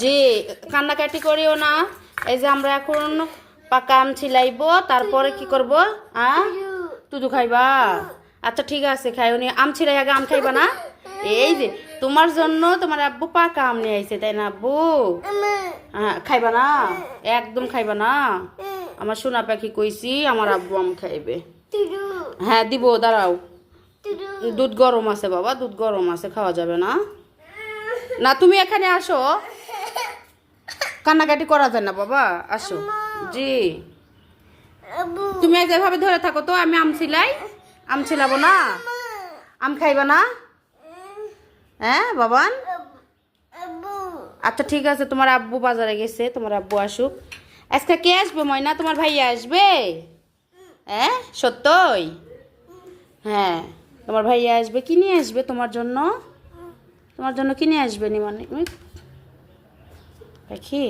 জি, কান্নাকাটি করিও না। এই যে আমরা এখন পাকা আম ছিলাইবো, তারপরে কি করব? তুদু খাইবা? আচ্ছা ঠিক আছে, খাইও নি। আম ছিলাই আগে, আম খাইবা না? এই যে তোমার জন্য তোমার আব্বু পাকা আম নিয়ে আইছে, তাই না আব্বু? হ্যাঁ, খাইবা না? একদম খাইবা না? আমার সোনা পাখি কইছি আমার আব্বু আম খাইবে। হ্যাঁ দিব, দাঁড়াও। দুধ গরম আছে বাবা, দুধ গরম আছে, খাওয়া যাবে না। না তুমি এখানে আসো, কান্নাকাটি করা যায় না বাবা, আসো। জি, তুমি যেভাবে ধরে থাকো তো, আমি আম ছিলাই। আম ছিলাবো না? আম খাইবা না? হ্যাঁ বাবান? আচ্ছা ঠিক আছে, তোমার আব্বু বাজারে গেছে, তোমার আব্বু আসুক। আজকে কে আসবে ময়না? তোমার ভাইয়া আসবে? হ্যাঁ সত্যই? হ্যাঁ, তোমার ভাইয়া আসবে। কি নিয়ে আসবে তোমার জন্য? তোমার জন্য কি নিয়ে আসবে নিমানি পাখি?